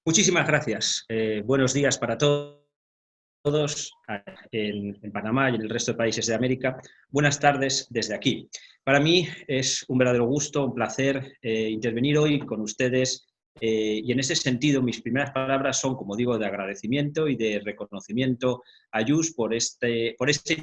Muchísimas gracias. Buenos días para todos en Panamá y en el resto de países de América. Buenas tardes desde aquí. Para mí es un verdadero gusto, un placer intervenir hoy con ustedes y en ese sentido mis primeras palabras son, como digo, de agradecimiento y de reconocimiento a JUS por esta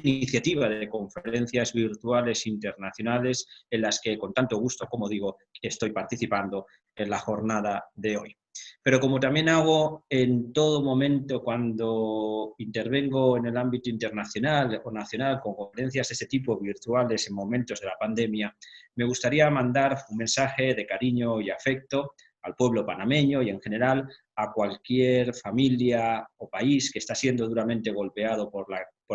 iniciativa de conferencias virtuales internacionales en las que con tanto gusto, como digo, estoy participando en la jornada de hoy. Pero como también hago en todo momento cuando intervengo en el ámbito internacional o nacional con conferencias de este tipo virtuales en momentos de la pandemia, me gustaría mandar un mensaje de cariño y afecto al pueblo panameño y en general a cualquier familia o país que está siendo duramente golpeado por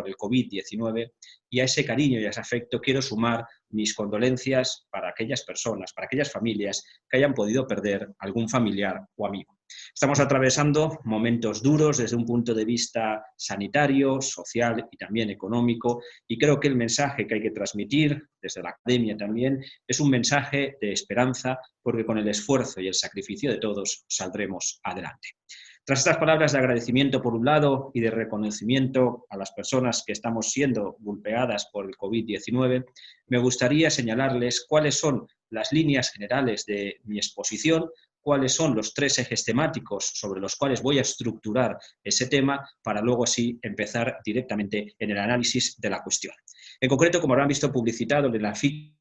el COVID-19, y a ese cariño y a ese afecto quiero sumar mis condolencias para aquellas personas, para aquellas familias que hayan podido perder algún familiar o amigo. Estamos atravesando momentos duros desde un punto de vista sanitario, social y también económico, y creo que el mensaje que hay que transmitir desde la academia también es un mensaje de esperanza, porque con el esfuerzo y el sacrificio de todos saldremos adelante. Tras estas palabras de agradecimiento por un lado y de reconocimiento a las personas que estamos siendo golpeadas por el COVID-19, me gustaría señalarles cuáles son las líneas generales de mi exposición, cuáles son los tres ejes temáticos sobre los cuales voy a estructurar ese tema para luego así empezar directamente en el análisis de la cuestión. En concreto, como habrán visto publicitado en la ficha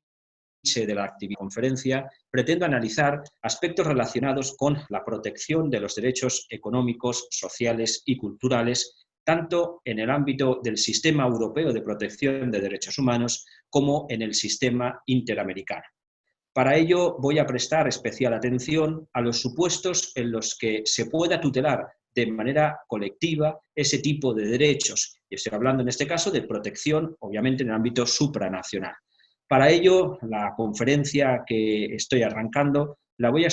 de la actividad conferencia, pretendo analizar aspectos relacionados con la protección de los derechos económicos, sociales y culturales, tanto en el ámbito del Sistema Europeo de Protección de Derechos Humanos como en el sistema interamericano. Para ello voy a prestar especial atención a los supuestos en los que se pueda tutelar de manera colectiva ese tipo de derechos. Y estoy hablando en este caso de protección, obviamente, en el ámbito supranacional. Para ello, la conferencia que estoy arrancando la voy a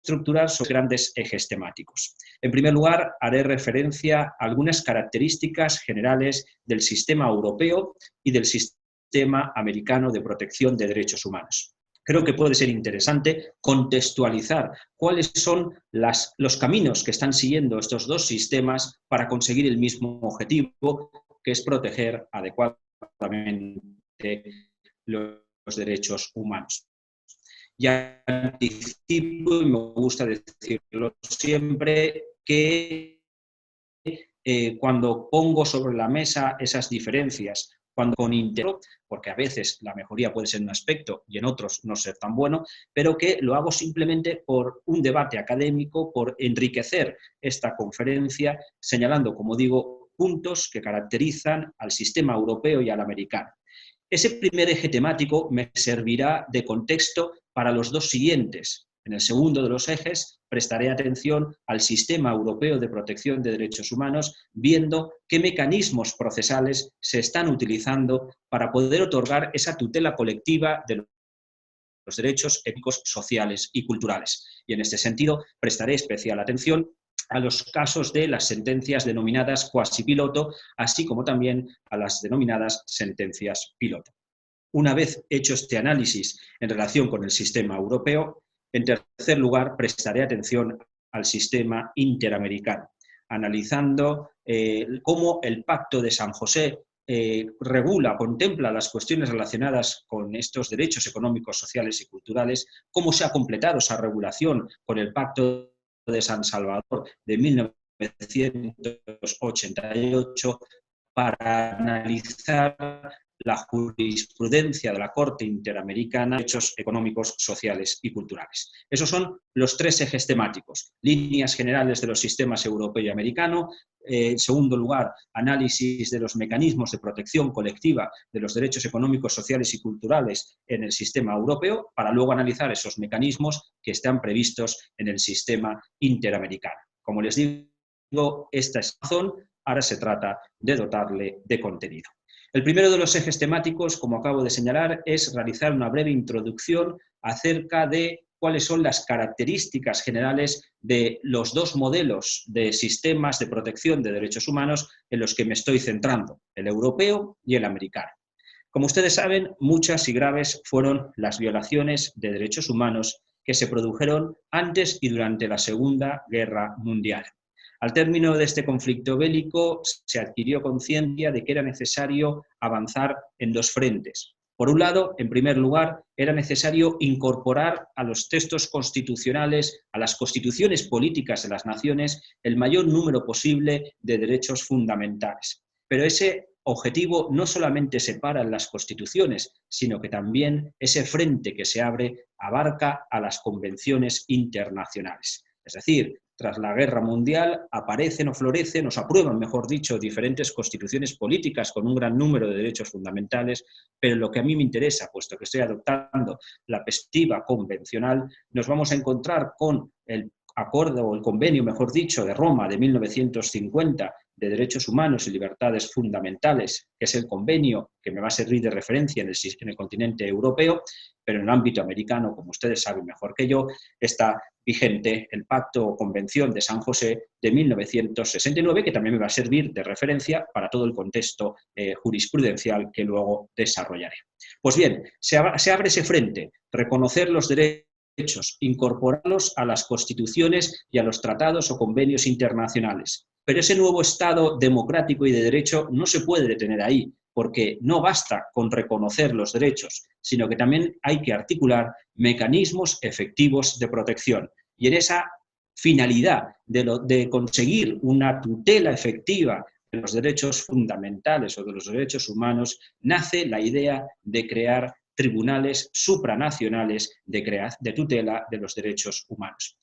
estructurar sobre grandes ejes temáticos. En primer lugar, haré referencia a algunas características generales del sistema europeo y del sistema americano de protección de derechos humanos. Creo que puede ser interesante contextualizar cuáles son los caminos que están siguiendo estos dos sistemas para conseguir el mismo objetivo, que es proteger adecuadamente los derechos humanos. Y anticipo, y me gusta decirlo siempre, que cuando pongo sobre la mesa esas diferencias, cuando con interés, porque a veces la mejoría puede ser en un aspecto y en otros no ser tan bueno, pero que lo hago simplemente por un debate académico, por enriquecer esta conferencia, señalando, como digo, puntos que caracterizan al sistema europeo y al americano. Ese primer eje temático me servirá de contexto para los dos siguientes. En el segundo de los ejes prestaré atención al sistema europeo de protección de derechos humanos, viendo qué mecanismos procesales se están utilizando para poder otorgar esa tutela colectiva de los derechos éticos, sociales y culturales. Y en este sentido prestaré especial atención a los casos de las sentencias denominadas quasi piloto, así como también a las denominadas sentencias piloto. Una vez hecho este análisis en relación con el sistema europeo, en tercer lugar prestaré atención al sistema interamericano, analizando cómo el Pacto de San José regula, contempla las cuestiones relacionadas con estos derechos económicos, sociales y culturales, cómo se ha completado esa regulación con el Pacto de San Salvador de 1988, para analizar la jurisprudencia de la Corte Interamericana de Derechos Económicos, Sociales y Culturales. Esos son los tres ejes temáticos: líneas generales de los sistemas europeo y americano. En segundo lugar, análisis de los mecanismos de protección colectiva de los derechos económicos, sociales y culturales en el sistema europeo, para luego analizar esos mecanismos que están previstos en el sistema interamericano. Como les digo, esta es la razón. Ahora se trata de dotarle de contenido. El primero de los ejes temáticos, como acabo de señalar, es realizar una breve introducción acerca de cuáles son las características generales de los dos modelos de sistemas de protección de derechos humanos en los que me estoy centrando, el europeo y el americano. Como ustedes saben, muchas y graves fueron las violaciones de derechos humanos que se produjeron antes y durante la Segunda Guerra Mundial. Al término de este conflicto bélico se adquirió conciencia de que era necesario avanzar en dos frentes. Por un lado, en primer lugar, era necesario incorporar a los textos constitucionales, a las constituciones políticas de las naciones, el mayor número posible de derechos fundamentales. Pero ese objetivo no solamente se para en las constituciones, sino que también ese frente que se abre abarca a las convenciones internacionales. Es decir, tras la Guerra Mundial aparecen o florecen, o se aprueban, mejor dicho, diferentes constituciones políticas con un gran número de derechos fundamentales, pero lo que a mí me interesa, puesto que estoy adoptando la perspectiva convencional, nos vamos a encontrar con el acuerdo o el convenio, mejor dicho, de Roma de 1950 de Derechos Humanos y Libertades Fundamentales, que es el convenio que me va a servir de referencia en el continente europeo, pero en el ámbito americano, como ustedes saben mejor que yo, está vigente el Pacto o Convención de San José de 1969, que también me va a servir de referencia para todo el contexto jurisprudencial que luego desarrollaré. Pues bien, se abre ese frente, reconocer los derechos, incorporarlos a las constituciones y a los tratados o convenios internacionales. Pero ese nuevo Estado democrático y de derecho no se puede detener ahí, porque no basta con reconocer los derechos, sino que también hay que articular mecanismos efectivos de protección. Y en esa finalidad de conseguir una tutela efectiva de los derechos fundamentales o de los derechos humanos, nace la idea de crear tribunales supranacionales de tutela de los derechos humanos.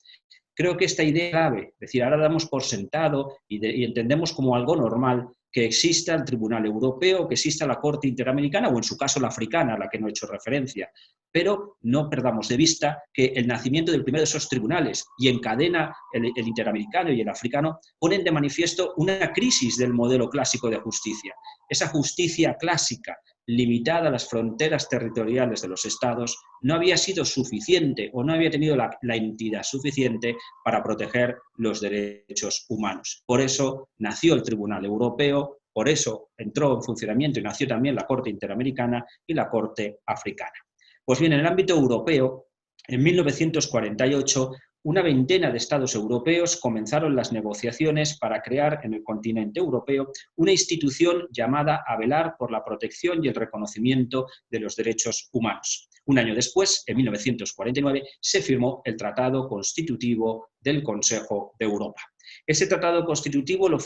Creo que esta idea es clave, es decir, ahora damos por sentado y entendemos como algo normal que exista el Tribunal Europeo, que exista la Corte Interamericana o en su caso la africana, a la que no he hecho referencia. Pero no perdamos de vista que el nacimiento del primero de esos tribunales y encadena el interamericano y el africano ponen de manifiesto una crisis del modelo clásico de justicia. Esa justicia clásica limitada a las fronteras territoriales de los estados, no había sido suficiente o no había tenido la entidad suficiente para proteger los derechos humanos. Por eso nació el Tribunal Europeo, por eso entró en funcionamiento y nació también la Corte Interamericana y la Corte Africana. Pues bien, en el ámbito europeo, en 1948, una veintena de estados europeos comenzaron las negociaciones para crear en el continente europeo una institución llamada a velar por la protección y el reconocimiento de los derechos humanos. Un año después, en 1949, se firmó el Tratado Constitutivo del Consejo de Europa. Ese tratado constitutivo lo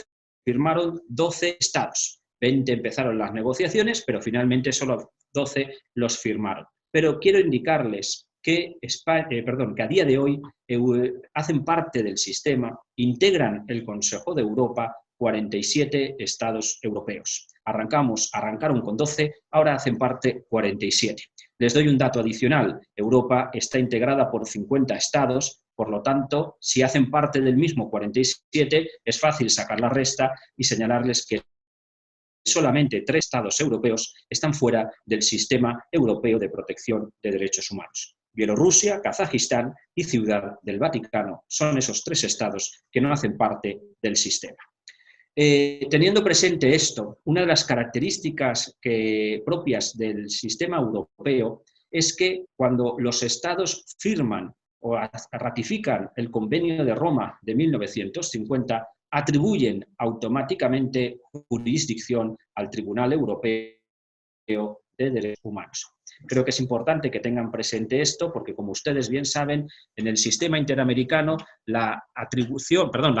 firmaron 12 estados. 20 empezaron las negociaciones, pero finalmente solo 12 los firmaron. Pero quiero indicarles que a día de hoy hacen parte del sistema, integran el Consejo de Europa 47 estados europeos. Arrancaron con 12, ahora hacen parte 47. Les doy un dato adicional. Europa está integrada por 50 estados, por lo tanto, si hacen parte del mismo 47, es fácil sacar la resta y señalarles que solamente 3 estados europeos están fuera del sistema europeo de protección de derechos humanos. Bielorrusia, Kazajistán y Ciudad del Vaticano son esos 3 estados que no hacen parte del sistema. Teniendo presente esto, una de las características propias del sistema europeo es que cuando los estados firman o ratifican el Convenio de Roma de 1950, atribuyen automáticamente jurisdicción al Tribunal Europeo de Derechos Humanos. Creo que es importante que tengan presente esto porque, como ustedes bien saben, en el sistema interamericano la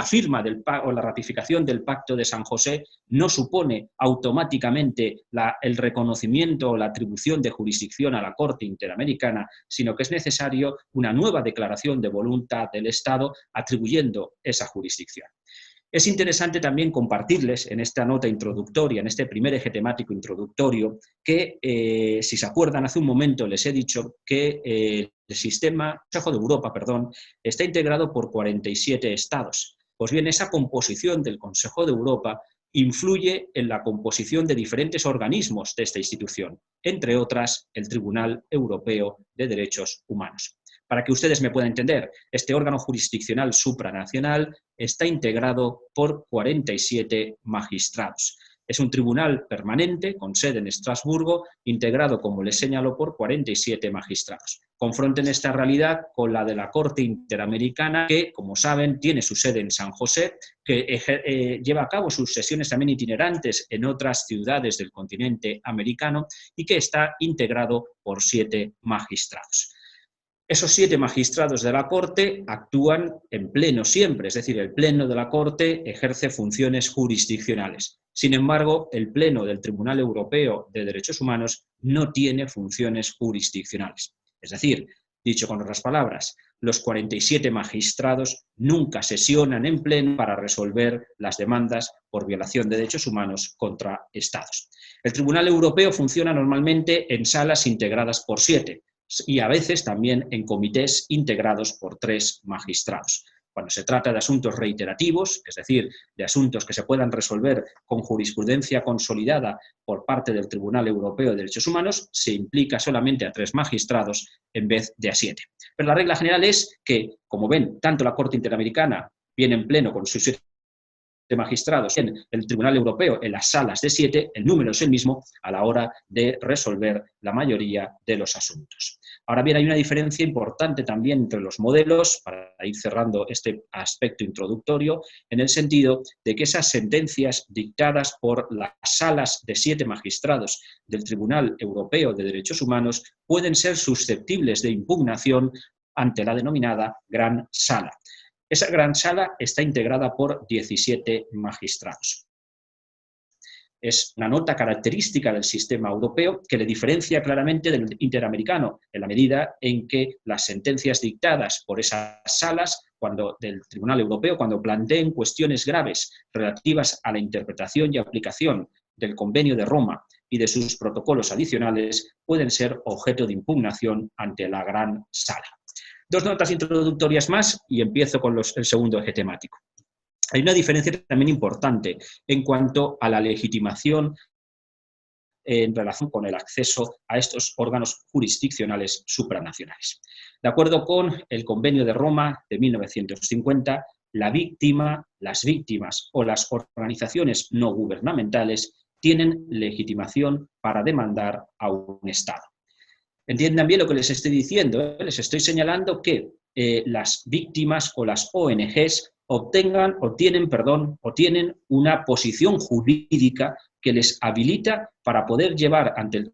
firma o la ratificación del Pacto de San José no supone automáticamente el reconocimiento o la atribución de jurisdicción a la Corte Interamericana, sino que es necesario una nueva declaración de voluntad del Estado atribuyendo esa jurisdicción. Es interesante también compartirles en esta nota introductoria, en este primer eje temático introductorio, que, si se acuerdan, hace un momento les he dicho que el Consejo de Europa, está integrado por 47 estados. Pues bien, esa composición del Consejo de Europa influye en la composición de diferentes organismos de esta institución, entre otras el Tribunal Europeo de Derechos Humanos. Para que ustedes me puedan entender, este órgano jurisdiccional supranacional está integrado por 47 magistrados. Es un tribunal permanente con sede en Estrasburgo, integrado, como les señaló, por 47 magistrados. Confronten esta realidad con la de la Corte Interamericana, que, como saben, tiene su sede en San José, que lleva a cabo sus sesiones también itinerantes en otras ciudades del continente americano y que está integrado por 7 magistrados. Esos 7 magistrados de la Corte actúan en pleno siempre, es decir, el Pleno de la Corte ejerce funciones jurisdiccionales. Sin embargo, el Pleno del Tribunal Europeo de Derechos Humanos no tiene funciones jurisdiccionales. Es decir, dicho con otras palabras, los 47 magistrados nunca sesionan en pleno para resolver las demandas por violación de derechos humanos contra Estados. El Tribunal Europeo funciona normalmente en salas integradas por 7, y a veces también en comités integrados por 3 magistrados. Cuando se trata de asuntos reiterativos, es decir, de asuntos que se puedan resolver con jurisprudencia consolidada por parte del Tribunal Europeo de Derechos Humanos, se implica solamente a 3 magistrados en vez de a 7. Pero la regla general es que, como ven, tanto la Corte Interamericana viene en pleno con sus 7 magistrados en el Tribunal Europeo en las salas de 7, el número es el mismo a la hora de resolver la mayoría de los asuntos. Ahora bien, hay una diferencia importante también entre los modelos, para ir cerrando este aspecto introductorio, en el sentido de que esas sentencias dictadas por las salas de 7 magistrados del Tribunal Europeo de Derechos Humanos pueden ser susceptibles de impugnación ante la denominada Gran Sala. Esa gran sala está integrada por 17 magistrados. Es una nota característica del sistema europeo que le diferencia claramente del interamericano, en la medida en que las sentencias dictadas por esas salas del Tribunal Europeo, cuando planteen cuestiones graves relativas a la interpretación y aplicación del Convenio de Roma y de sus protocolos adicionales, pueden ser objeto de impugnación ante la gran sala. 2 notas introductorias más y empiezo con el segundo eje temático. Hay una diferencia también importante en cuanto a la legitimación en relación con el acceso a estos órganos jurisdiccionales supranacionales. De acuerdo con el Convenio de Roma de 1950, la víctima, las víctimas o las organizaciones no gubernamentales tienen legitimación para demandar a un Estado. Entiendan bien lo que les estoy diciendo, les estoy señalando que las víctimas o las ONGs tienen una posición jurídica que les habilita para poder llevar ante el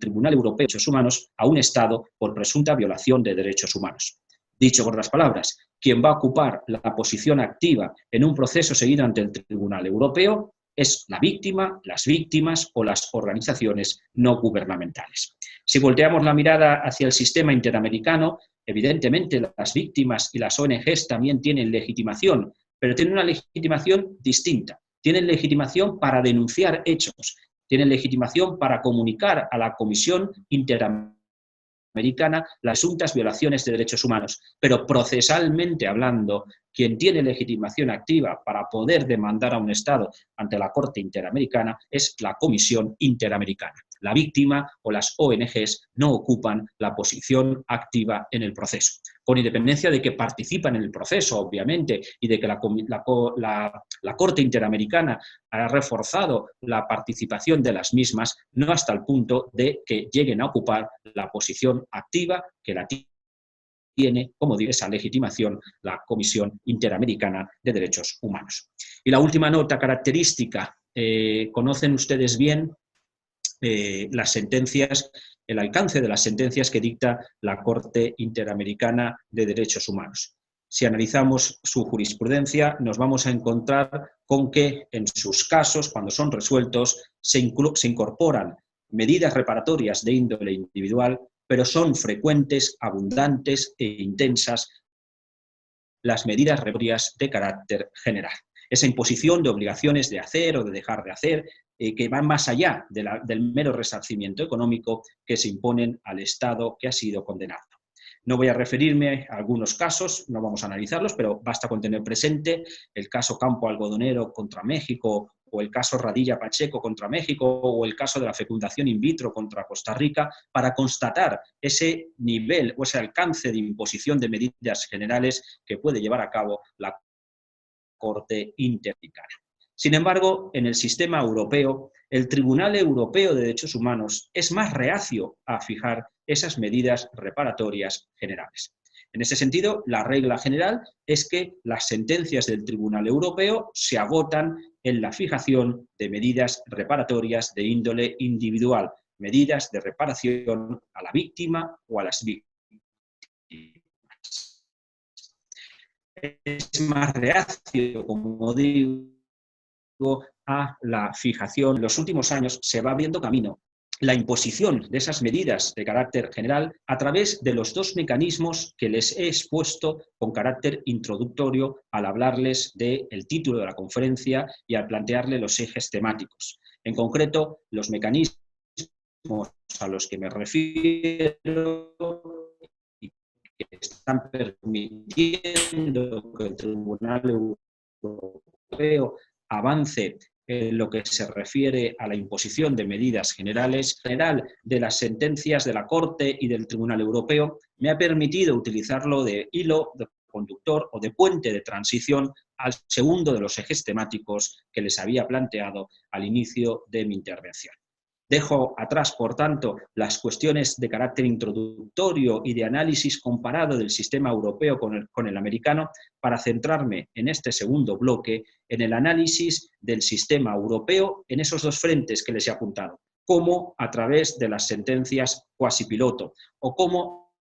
Tribunal Europeo de Derechos Humanos a un Estado por presunta violación de derechos humanos. Dicho con otras palabras, quien va a ocupar la posición activa en un proceso seguido ante el Tribunal Europeo es la víctima, las víctimas o las organizaciones no gubernamentales. Si volteamos la mirada hacia el sistema interamericano, evidentemente las víctimas y las ONGs también tienen legitimación, pero tienen una legitimación distinta. Tienen legitimación para denunciar hechos, tienen legitimación para comunicar a la Comisión Interamericana las presuntas violaciones de derechos humanos, pero procesalmente hablando, quien tiene legitimación activa para poder demandar a un Estado ante la Corte Interamericana es la Comisión Interamericana. La víctima o las ONGs no ocupan la posición activa en el proceso, con independencia de que participan en el proceso, obviamente, y de que la Corte Interamericana ha reforzado la participación de las mismas, no hasta el punto de que lleguen a ocupar la posición activa que la tiene, como digo, esa legitimación la Comisión Interamericana de Derechos Humanos. Y la última nota característica, conocen ustedes bien las sentencias, el alcance de las sentencias que dicta la Corte Interamericana de Derechos Humanos. Si analizamos su jurisprudencia, nos vamos a encontrar con que en sus casos, cuando son resueltos, se incorporan medidas reparatorias de índole individual, pero son frecuentes, abundantes e intensas las medidas reparatorias de carácter general. Esa imposición de obligaciones de hacer o de dejar de hacer, que van más allá del mero resarcimiento económico que se imponen al Estado que ha sido condenado. No voy a referirme a algunos casos, no vamos a analizarlos, pero basta con tener presente el caso Campo Algodonero contra México, o el caso Radilla Pacheco contra México, o el caso de la fecundación in vitro contra Costa Rica, para constatar ese nivel o ese alcance de imposición de medidas generales que puede llevar a cabo la Corte Interamericana. Sin embargo, en el sistema europeo, el Tribunal Europeo de Derechos Humanos es más reacio a fijar esas medidas reparatorias generales. En ese sentido, la regla general es que las sentencias del Tribunal Europeo se agotan en la fijación de medidas reparatorias de índole individual, medidas de reparación a la víctima o a las víctimas. Es más reacio, como digo, a la fijación. En los últimos años se va abriendo camino la imposición de esas medidas de carácter general a través de los dos mecanismos que les he expuesto con carácter introductorio al hablarles del título de la conferencia y al plantearle los ejes temáticos. En concreto, los mecanismos a los que me refiero y que están permitiendo que el Tribunal Europeo avance en lo que se refiere a la imposición de medidas generales, general de las sentencias de la Corte y del Tribunal Europeo, me ha permitido utilizarlo de hilo de conductor o de puente de transición al segundo de los ejes temáticos que les había planteado al inicio de mi intervención. Dejo atrás, por tanto, las cuestiones de carácter introductorio y de análisis comparado del sistema europeo con el americano para centrarme en este segundo bloque en el análisis del sistema europeo en esos dos frentes que les he apuntado, cómo a través de las sentencias quasi piloto o cómo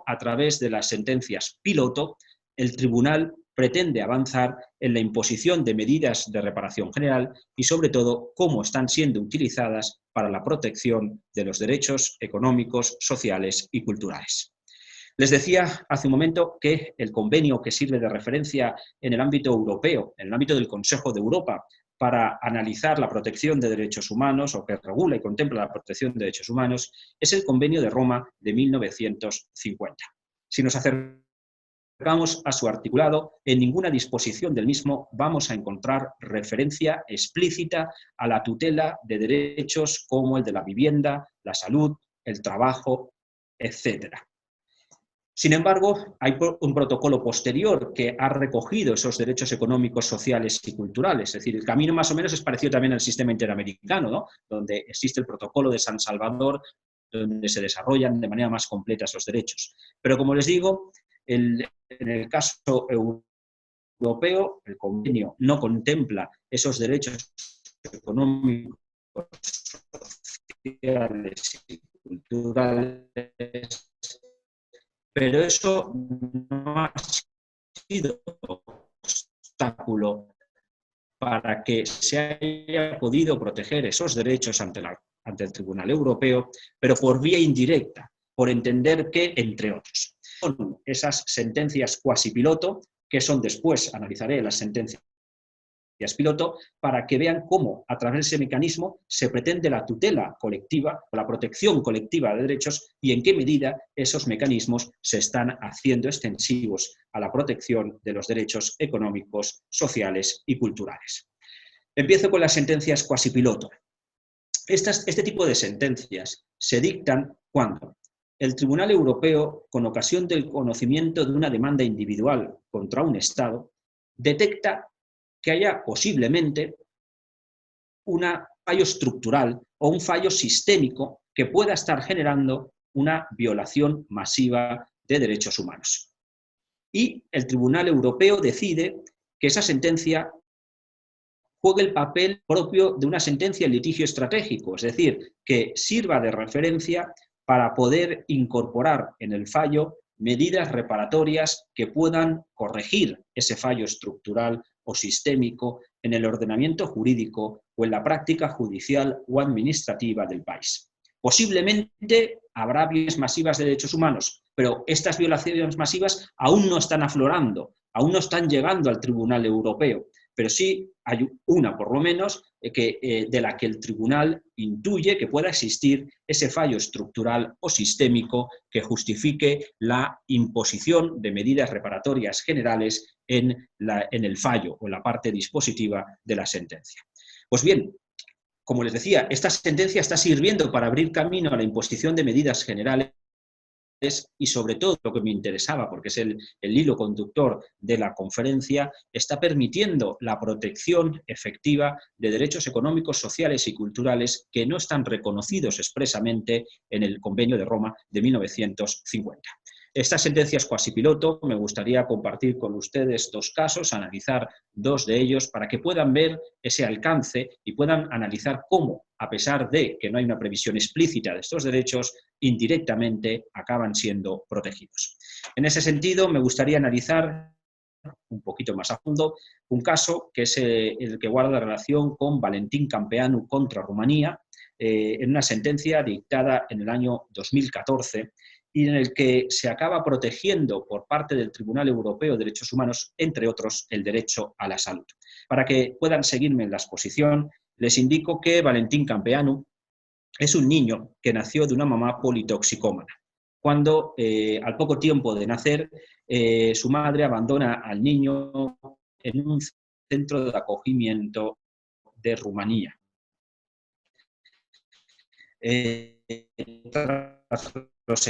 a través de las sentencias piloto el tribunal pretende avanzar en la imposición de medidas de reparación general y, sobre todo, cómo están siendo utilizadas para la protección de los derechos económicos, sociales y culturales. Les decía hace un momento que el convenio que sirve de referencia en el ámbito europeo, en el ámbito del Consejo de Europa, para analizar la protección de derechos humanos o que regula y contempla la protección de derechos humanos, es el Convenio de Roma de 1950. Si nos acercamos a su articulado, en ninguna disposición del mismo vamos a encontrar referencia explícita a la tutela de derechos como el de la vivienda, la salud, el trabajo, etc. Sin embargo, hay un protocolo posterior que ha recogido esos derechos económicos, sociales y culturales. Es decir, el camino más o menos es parecido también al sistema interamericano, ¿no? Donde existe el protocolo de San Salvador, donde se desarrollan de manera más completa esos derechos. Pero como les digo, en el caso europeo, el convenio no contempla esos derechos económicos, sociales y culturales, pero eso no ha sido obstáculo para que se haya podido proteger esos derechos ante el Tribunal Europeo, pero por vía indirecta, por entender que, entre otros, son esas sentencias cuasi piloto, que son después, analizaré las sentencias piloto, para que vean cómo a través de ese mecanismo se pretende la tutela colectiva o la protección colectiva de derechos y en qué medida esos mecanismos se están haciendo extensivos a la protección de los derechos económicos, sociales y culturales. Empiezo con las sentencias cuasi piloto. Este tipo de sentencias se dictan cuando el Tribunal Europeo, con ocasión del conocimiento de una demanda individual contra un Estado, detecta que haya posiblemente un fallo estructural o un fallo sistémico que pueda estar generando una violación masiva de derechos humanos. Y el Tribunal Europeo decide que esa sentencia juegue el papel propio de una sentencia en litigio estratégico, es decir, que sirva de referencia para poder incorporar en el fallo medidas reparatorias que puedan corregir ese fallo estructural o sistémico en el ordenamiento jurídico o en la práctica judicial o administrativa del país. Posiblemente habrá violaciones masivas de derechos humanos, pero estas violaciones masivas aún no están aflorando, aún no están llegando al Tribunal Europeo, pero sí hay una, por lo menos, de la que el tribunal intuye que pueda existir ese fallo estructural o sistémico que justifique la imposición de medidas reparatorias generales en el fallo o en la parte dispositiva de la sentencia. Pues bien, como les decía, esta sentencia está sirviendo para abrir camino a la imposición de medidas generales y sobre todo lo que me interesaba, porque es el hilo conductor de la conferencia, está permitiendo la protección efectiva de derechos económicos, sociales y culturales que no están reconocidos expresamente en el Convenio de Roma de 1950. Estas sentencias quasi piloto me gustaría compartir con ustedes dos casos, analizar dos de ellos para que puedan ver ese alcance y puedan analizar cómo, a pesar de que no hay una previsión explícita de estos derechos, indirectamente acaban siendo protegidos. En ese sentido, me gustaría analizar un poquito más a fondo un caso que es el que guarda relación con Valentin Campeanu contra Rumanía, en una sentencia dictada en el año 2014 y en el que se acaba protegiendo por parte del Tribunal Europeo de Derechos Humanos, entre otros, el derecho a la salud. Para que puedan seguirme en la exposición, les indico que Valentin Campeanu es un niño que nació de una mamá politoxicómana. Cuando, al poco tiempo de nacer, su madre abandona al niño en un centro de acogimiento de Rumanía. Tras los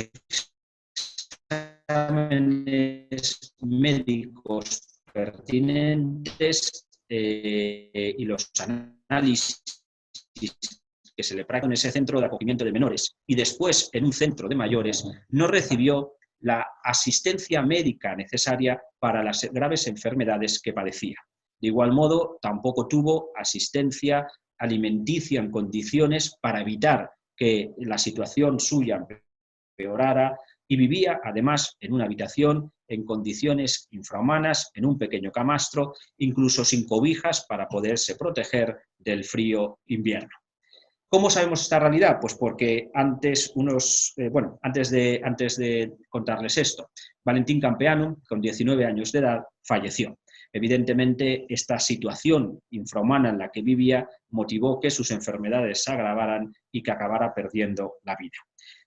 exámenes médicos pertinentes y los análisis que se le practicó en ese centro de acogimiento de menores y después en un centro de mayores, no recibió la asistencia médica necesaria para las graves enfermedades que padecía. De igual modo, tampoco tuvo asistencia alimenticia en condiciones para evitar que la situación suya empeorara y vivía además en una habitación en condiciones infrahumanas, en un pequeño camastro, incluso sin cobijas para poderse proteger del frío invierno. ¿Cómo sabemos esta realidad? Pues porque antes de contarles esto, Valentin Campeanu, con 19 años de edad, falleció. Evidentemente, esta situación infrahumana en la que vivía motivó que sus enfermedades se agravaran y que acabara perdiendo la vida.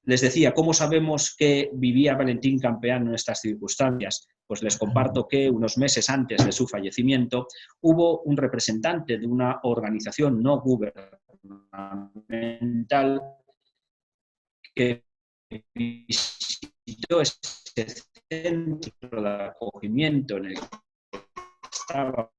Les decía, ¿cómo sabemos que vivía Valentin Campeanu en estas circunstancias? Pues les comparto que unos meses antes de su fallecimiento hubo un representante de una organización no gubernamental que visitó este centro de acogimiento en el que estaba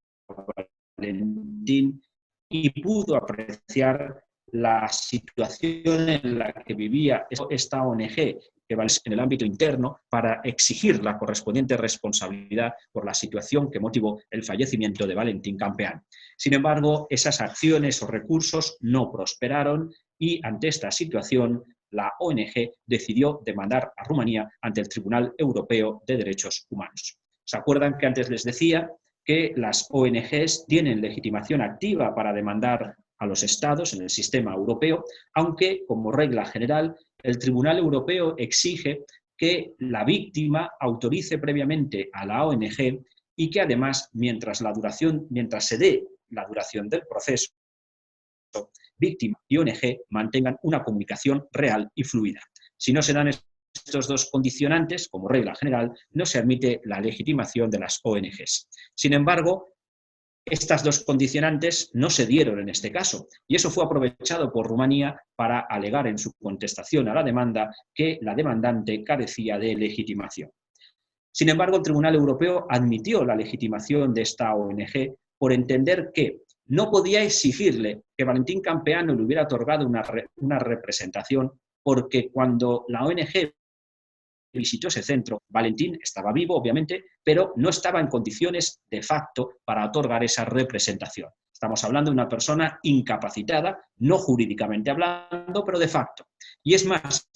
Valentin y pudo apreciar la situación en la que vivía esta ONG que va en el ámbito interno para exigir la correspondiente responsabilidad por la situación que motivó el fallecimiento de Valentin Campeanu. Sin embargo, esas acciones o recursos no prosperaron y ante esta situación la ONG decidió demandar a Rumanía ante el Tribunal Europeo de Derechos Humanos. ¿Se acuerdan que antes les decía que las ONGs tienen legitimación activa para demandar a los Estados en el sistema europeo, aunque, como regla general, el Tribunal Europeo exige que la víctima autorice previamente a la ONG y que además, mientras se dé la duración del proceso, víctima y ONG mantengan una comunicación real y fluida. Si no se dan estos dos condicionantes, como regla general, no se admite la legitimación de las ONGs. Sin embargo, estas dos condicionantes no se dieron en este caso y eso fue aprovechado por Rumanía para alegar en su contestación a la demanda que la demandante carecía de legitimación. Sin embargo, el Tribunal Europeo admitió la legitimación de esta ONG por entender que no podía exigirle que Valentin Campeanu le hubiera otorgado una representación porque cuando la ONG visitó ese centro, Valentin estaba vivo, obviamente, pero no estaba en condiciones de facto para otorgar esa representación. Estamos hablando de una persona incapacitada, no jurídicamente hablando, pero de facto. Y es más,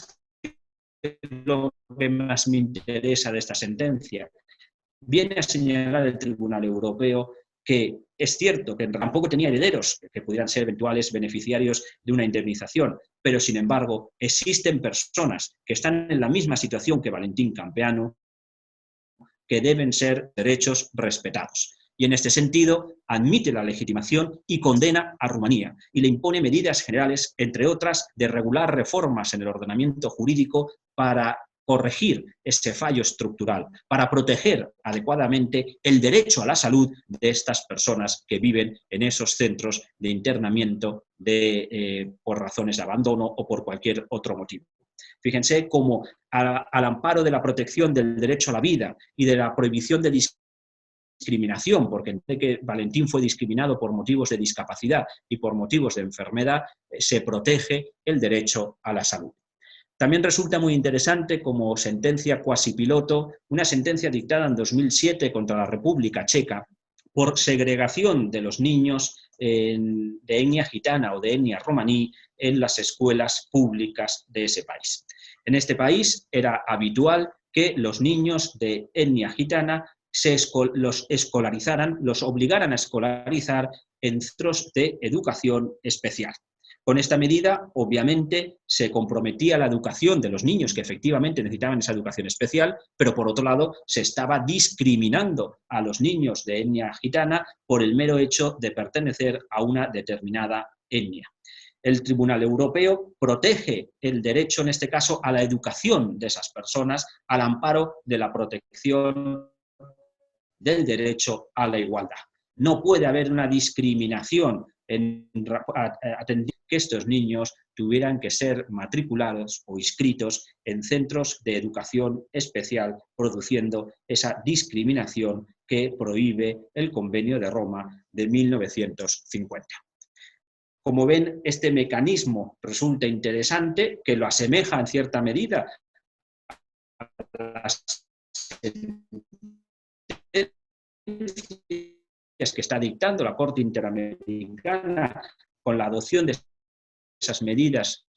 lo que más me interesa de esta sentencia, viene a señalar el Tribunal Europeo que es cierto que tampoco tenía herederos que pudieran ser eventuales beneficiarios de una indemnización, pero sin embargo existen personas que están en la misma situación que Valentin Campeanu que deben ser derechos respetados. Y en este sentido admite la legitimación y condena a Rumanía y le impone medidas generales, entre otras, de regular reformas en el ordenamiento jurídico para corregir ese fallo estructural, para proteger adecuadamente el derecho a la salud de estas personas que viven en esos centros de internamiento por razones de abandono o por cualquier otro motivo. Fíjense cómo al amparo de la protección del derecho a la vida y de la prohibición de discriminación, porque entiende que Valentín fue discriminado por motivos de discapacidad y por motivos de enfermedad, se protege el derecho a la salud. También resulta muy interesante como sentencia quasi piloto una sentencia dictada en 2007 contra la República Checa por segregación de los niños de etnia gitana o de etnia romaní en las escuelas públicas de ese país. En este país era habitual que los niños de etnia gitana los escolarizaran, los obligaran a escolarizar en centros de educación especial. Con esta medida, obviamente, se comprometía la educación de los niños que efectivamente necesitaban esa educación especial, pero por otro lado se estaba discriminando a los niños de etnia gitana por el mero hecho de pertenecer a una determinada etnia. El Tribunal Europeo protege el derecho, en este caso, a la educación de esas personas, al amparo de la protección del derecho a la igualdad. No puede haber una discriminación atendiendo que estos niños tuvieran que ser matriculados o inscritos en centros de educación especial, produciendo esa discriminación que prohíbe el Convenio de Roma de 1950. Como ven, este mecanismo resulta interesante, que lo asemeja en cierta medida a las que está dictando la Corte Interamericana con la adopción de esas medidas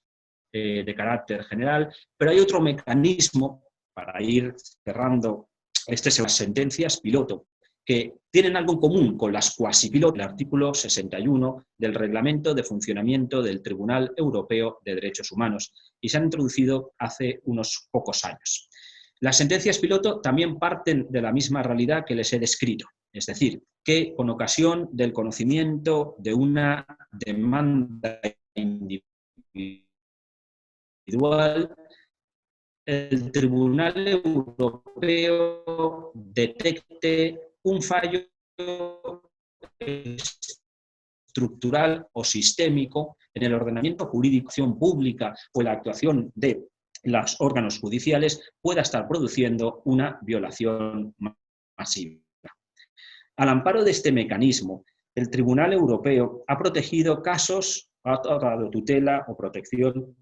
de carácter general, pero hay otro mecanismo para ir cerrando las sentencias piloto, que tienen algo en común con las cuasi piloto, el artículo 61 del Reglamento de Funcionamiento del Tribunal Europeo de Derechos Humanos, y se han introducido hace unos pocos años. Las sentencias piloto también parten de la misma realidad que les he descrito, es decir, que con ocasión del conocimiento de una demanda individual, el Tribunal Europeo detecte un fallo estructural o sistémico en el ordenamiento jurídico, acción pública o en la actuación de los órganos judiciales, pueda estar produciendo una violación masiva. Al amparo de este mecanismo, el Tribunal Europeo ha protegido casos, ha otorgado tutela o protección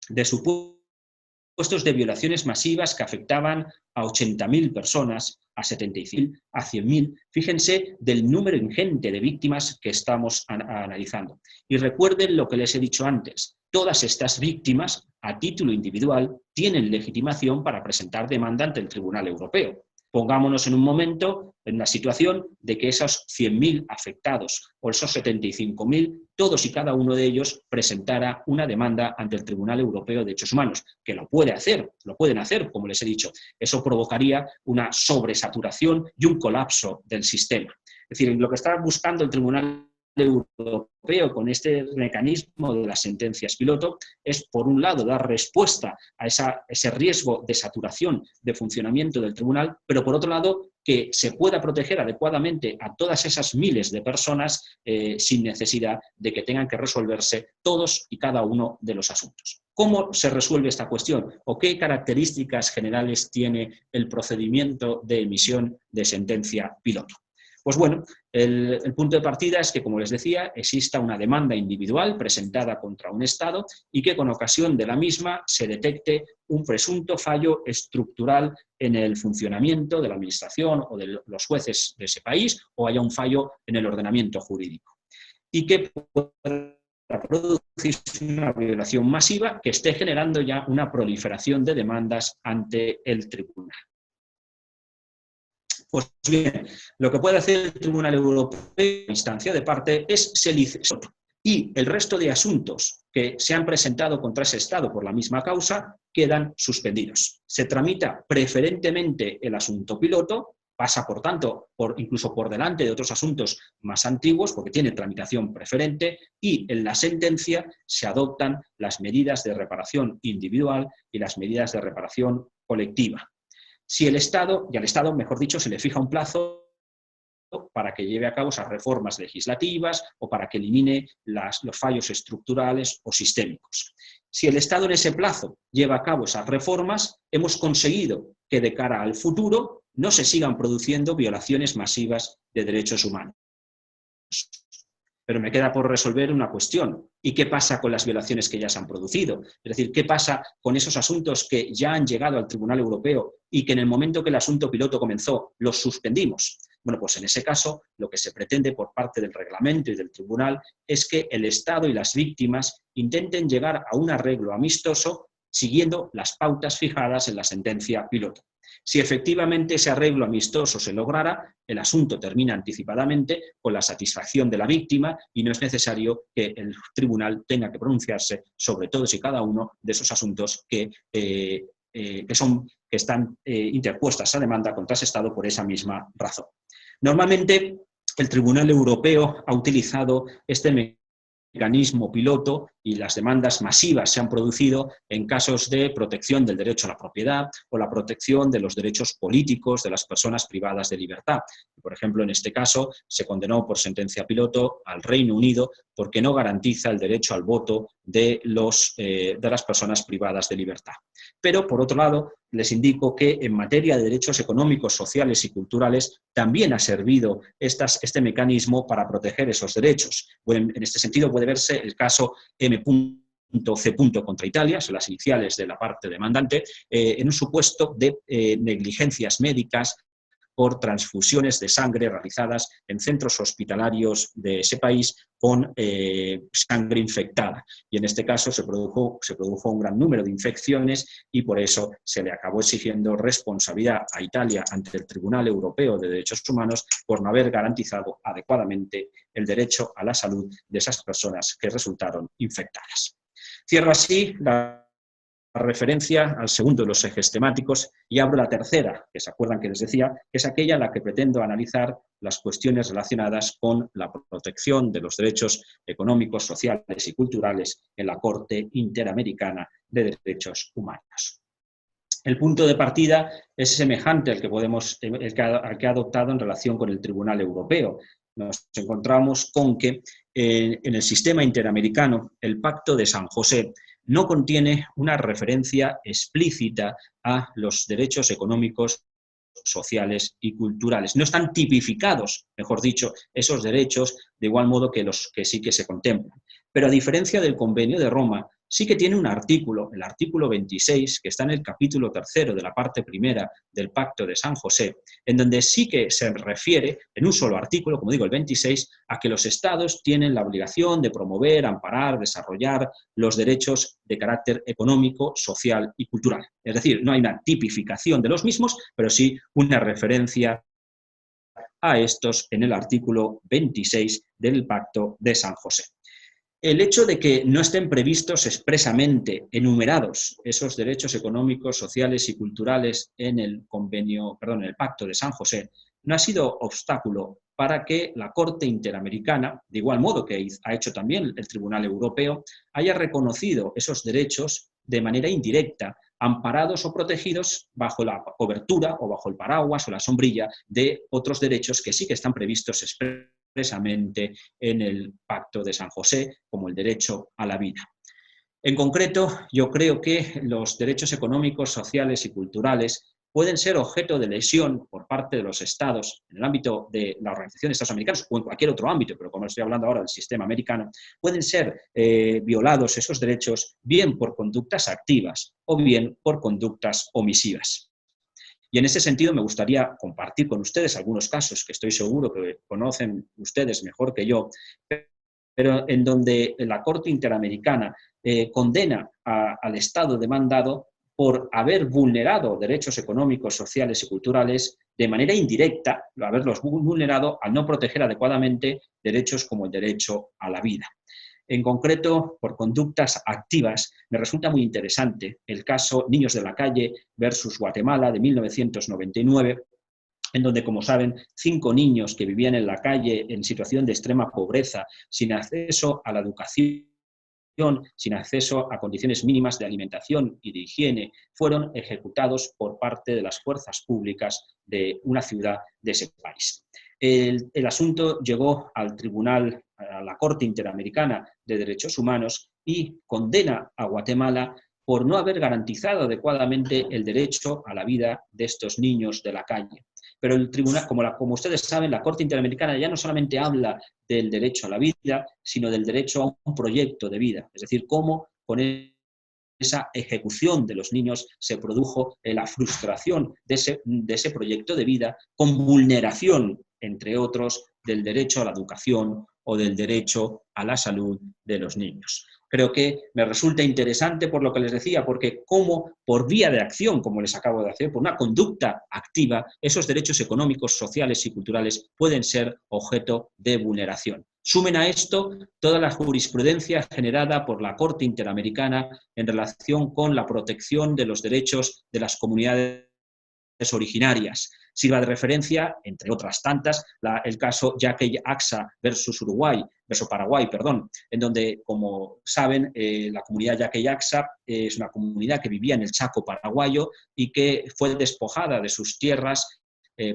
de supuestos de violaciones masivas que afectaban a 80.000 personas, a 75.000, a 100.000. Fíjense del número ingente de víctimas que estamos analizando. Y recuerden lo que les he dicho antes. Todas estas víctimas, a título individual, tienen legitimación para presentar demanda ante el Tribunal Europeo. Pongámonos en un momento en la situación de que esos 100.000 afectados o esos 75.000, todos y cada uno de ellos presentara una demanda ante el Tribunal Europeo de Derechos Humanos, que lo pueden hacer, como les he dicho. Eso provocaría una sobresaturación y un colapso del sistema. Es decir, lo que está buscando el Tribunal Europeo con este mecanismo de las sentencias piloto es, por un lado, dar respuesta a ese riesgo de saturación de funcionamiento del tribunal, pero por otro lado, que se pueda proteger adecuadamente a todas esas miles de personas sin necesidad de que tengan que resolverse todos y cada uno de los asuntos. ¿Cómo se resuelve esta cuestión? ¿O qué características generales tiene el procedimiento de emisión de sentencia piloto? Pues bueno, el punto de partida es que, como les decía, exista una demanda individual presentada contra un Estado y que con ocasión de la misma se detecte un presunto fallo estructural en el funcionamiento de la Administración o de los jueces de ese país, o haya un fallo en el ordenamiento jurídico. Y que pueda producirse una violación masiva que esté generando ya una proliferación de demandas ante el tribunal. Pues bien, lo que puede hacer el Tribunal Europeo en instancia de parte es y el resto de asuntos que se han presentado contra ese Estado por la misma causa quedan suspendidos. Se tramita preferentemente el asunto piloto, pasa por tanto incluso por delante de otros asuntos más antiguos porque tiene tramitación preferente, y en la sentencia se adoptan las medidas de reparación individual y las medidas de reparación colectiva. Si el Estado, y al Estado, mejor dicho, se le fija un plazo para que lleve a cabo esas reformas legislativas o para que elimine los fallos estructurales o sistémicos. Si el Estado en ese plazo lleva a cabo esas reformas, hemos conseguido que de cara al futuro no se sigan produciendo violaciones masivas de derechos humanos. Pero me queda por resolver una cuestión. ¿Y qué pasa con las violaciones que ya se han producido? Es decir, ¿qué pasa con esos asuntos que ya han llegado al Tribunal Europeo y que en el momento que el asunto piloto comenzó los suspendimos? Bueno, pues en ese caso lo que se pretende por parte del reglamento y del tribunal es que el Estado y las víctimas intenten llegar a un arreglo amistoso siguiendo las pautas fijadas en la sentencia piloto. Si efectivamente ese arreglo amistoso se lograra, el asunto termina anticipadamente con la satisfacción de la víctima y no es necesario que el tribunal tenga que pronunciarse sobre todos y cada uno de esos asuntos que están interpuestas a demanda contra ese Estado por esa misma razón. Normalmente, el Tribunal Europeo ha utilizado este mecanismo piloto y las demandas masivas se han producido en casos de protección del derecho a la propiedad o la protección de los derechos políticos de las personas privadas de libertad. Por ejemplo, en este caso se condenó por sentencia piloto al Reino Unido porque no garantiza el derecho al voto de las personas privadas de libertad. Pero, por otro lado, les indico que en materia de derechos económicos, sociales y culturales también ha servido este mecanismo para proteger esos derechos. Bueno, en este sentido puede verse el caso M.C. contra Italia, son las iniciales de la parte demandante, en un supuesto de negligencias médicas por transfusiones de sangre realizadas en centros hospitalarios de ese país con sangre infectada. Y en este caso se produjo un gran número de infecciones y por eso se le acabó exigiendo responsabilidad a Italia ante el Tribunal Europeo de Derechos Humanos por no haber garantizado adecuadamente el derecho a la salud de esas personas que resultaron infectadas. Cierro así la referencia al segundo de los ejes temáticos y abro la tercera, que se acuerdan que les decía, que es aquella en la que pretendo analizar las cuestiones relacionadas con la protección de los derechos económicos, sociales y culturales en la Corte Interamericana de Derechos Humanos. El punto de partida es semejante al que ha adoptado en relación con el Tribunal Europeo. Nos encontramos con que en el sistema interamericano el Pacto de San José no contiene una referencia explícita a los derechos económicos, sociales y culturales. No están tipificados, mejor dicho, esos derechos de igual modo que los que sí que se contemplan. Pero a diferencia del Convenio de Roma, sí que tiene un artículo, el artículo 26, que está en el capítulo 3 de la parte primera del Pacto de San José, en donde sí que se refiere, en un solo artículo, como digo, el 26, a que los estados tienen la obligación de promover, amparar, desarrollar los derechos de carácter económico, social y cultural. Es decir, no hay una tipificación de los mismos, pero sí una referencia a estos en el artículo 26 del Pacto de San José. El hecho de que no estén previstos expresamente enumerados esos derechos económicos, sociales y culturales en el Pacto de San José, no ha sido obstáculo para que la Corte Interamericana, de igual modo que ha hecho también el Tribunal Europeo, haya reconocido esos derechos de manera indirecta, amparados o protegidos bajo la cobertura o bajo el paraguas o la sombrilla de otros derechos que sí que están previstos expresamente en el Pacto de San José, como el derecho a la vida. En concreto, yo creo que los derechos económicos, sociales y culturales pueden ser objeto de lesión por parte de los estados en el ámbito de la Organización de Estados Americanos o en cualquier otro ámbito, pero como estoy hablando ahora del sistema americano, pueden ser violados esos derechos bien por conductas activas o bien por conductas omisivas. Y en ese sentido me gustaría compartir con ustedes algunos casos que estoy seguro que conocen ustedes mejor que yo, pero en donde la Corte Interamericana condena al Estado demandado por haber vulnerado derechos económicos, sociales y culturales de manera indirecta, haberlos vulnerado al no proteger adecuadamente derechos como el derecho a la vida. En concreto, por conductas activas, me resulta muy interesante el caso Niños de la Calle versus Guatemala de 1999, en donde, como saben, 5 niños que vivían en la calle en situación de extrema pobreza, sin acceso a la educación, sin acceso a condiciones mínimas de alimentación y de higiene, fueron ejecutados por parte de las fuerzas públicas de una ciudad de ese país. el asunto llegó al tribunal, a la Corte Interamericana de Derechos Humanos, y condena a Guatemala por no haber garantizado adecuadamente el derecho a la vida de estos niños de la calle. Pero el tribunal, como ustedes saben, la Corte Interamericana ya no solamente habla del derecho a la vida, sino del derecho a un proyecto de vida, es decir, cómo con esa ejecución de los niños se produjo la frustración de ese proyecto de vida con vulneración, entre otros, del derecho a la educación o del derecho a la salud de los niños. Creo que me resulta interesante por lo que les decía, porque cómo por vía de acción, como les acabo de hacer, por una conducta activa, esos derechos económicos, sociales y culturales pueden ser objeto de vulneración. Sumen a esto toda la jurisprudencia generada por la Corte Interamericana en relación con la protección de los derechos de las comunidades originarias. Sirva de referencia, entre otras tantas, el caso Yaquey Axa versus Paraguay, en donde, como saben, la comunidad Yaquey Axa es una comunidad que vivía en el Chaco paraguayo y que fue despojada de sus tierras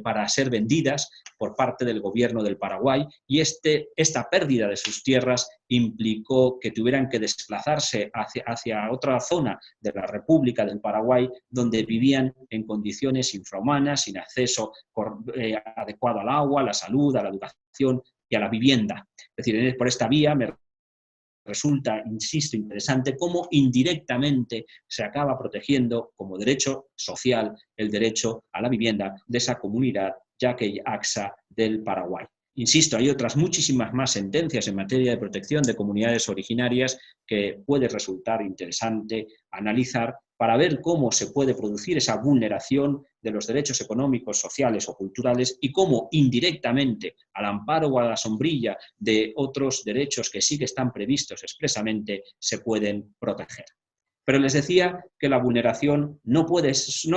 para ser vendidas por parte del gobierno del Paraguay, y esta pérdida de sus tierras implicó que tuvieran que desplazarse hacia otra zona de la República del Paraguay, donde vivían en condiciones infrahumanas, sin acceso adecuado al agua, a la salud, a la educación y a la vivienda. Es decir, por esta vía me resulta, insisto, interesante cómo indirectamente se acaba protegiendo como derecho social el derecho a la vivienda de esa comunidad Yaquey Axa del Paraguay. Insisto, hay otras muchísimas más sentencias en materia de protección de comunidades originarias que puede resultar interesante analizar para ver cómo se puede producir esa vulneración de los derechos económicos, sociales o culturales y cómo indirectamente, al amparo o a la sombrilla de otros derechos que sí que están previstos expresamente, se pueden proteger. Pero les decía que la vulneración no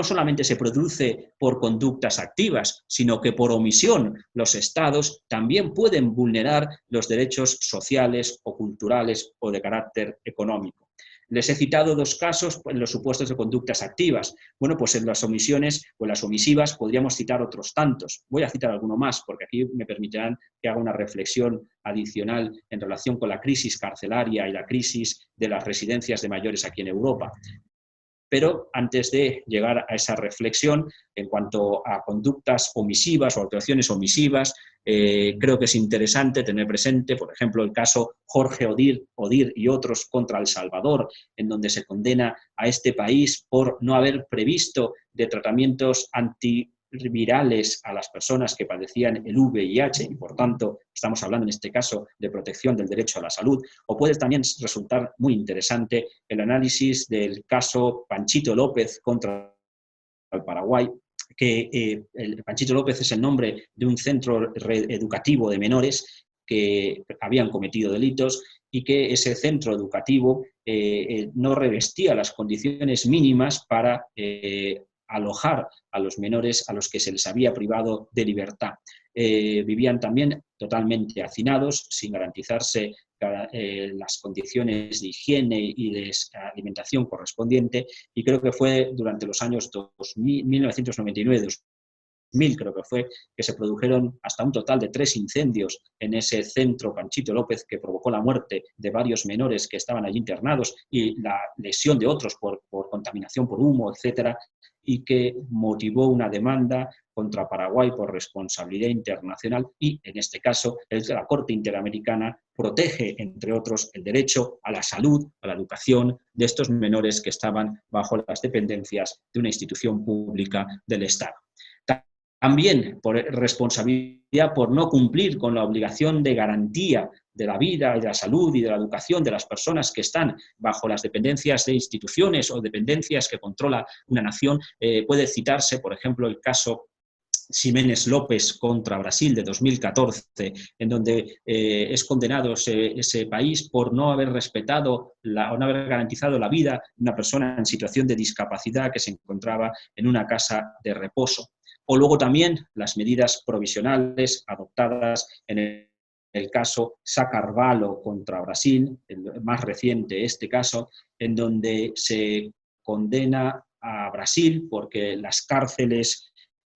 solamente se produce por conductas activas, sino que por omisión los Estados también pueden vulnerar los derechos sociales o culturales o de carácter económico. Les he citado dos casos en los supuestos de conductas activas. Bueno, pues en las omisiones o en las omisivas podríamos citar otros tantos. Voy a citar alguno más, porque aquí me permitirán que haga una reflexión adicional en relación con la crisis carcelaria y la crisis de las residencias de mayores aquí en Europa. Pero antes de llegar a esa reflexión, en cuanto a conductas omisivas o actuaciones omisivas, creo que es interesante tener presente, por ejemplo, el caso Jorge Odir y otros contra El Salvador, en donde se condena a este país por no haber previsto de tratamientos antivirales a las personas que padecían el VIH y, por tanto, estamos hablando en este caso de protección del derecho a la salud. O puede también resultar muy interesante el análisis del caso Panchito López contra el Paraguay, que Panchito López es el nombre de un centro educativo de menores que habían cometido delitos y que ese centro educativo no revestía las condiciones mínimas para alojar a los menores a los que se les había privado de libertad. Vivían también totalmente hacinados, sin garantizarse las condiciones de higiene y de alimentación correspondiente, y creo que fue durante los años 1999, 2000 creo que fue, que se produjeron hasta un total de 3 incendios en ese centro Panchito López, que provocó la muerte de varios menores que estaban allí internados y la lesión de otros por contaminación por humo, etcétera, y que motivó una demanda contra Paraguay por responsabilidad internacional y, en este caso, la Corte Interamericana protege, entre otros, el derecho a la salud, a la educación de estos menores que estaban bajo las dependencias de una institución pública del Estado. También por responsabilidad por no cumplir con la obligación de garantía de la vida y de la salud y de la educación de las personas que están bajo las dependencias de instituciones o dependencias que controla una nación. Puede citarse, por ejemplo, el caso Ximénez López contra Brasil de 2014, en donde es condenado ese país por no haber respetado o no haber garantizado la vida de una persona en situación de discapacidad que se encontraba en una casa de reposo. O luego también las medidas provisionales adoptadas en el caso Sá Carvalho contra Brasil, el más reciente este caso, en donde se condena a Brasil porque las cárceles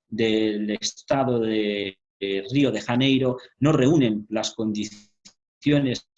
del estado de Río de Janeiro no reúnen las condiciones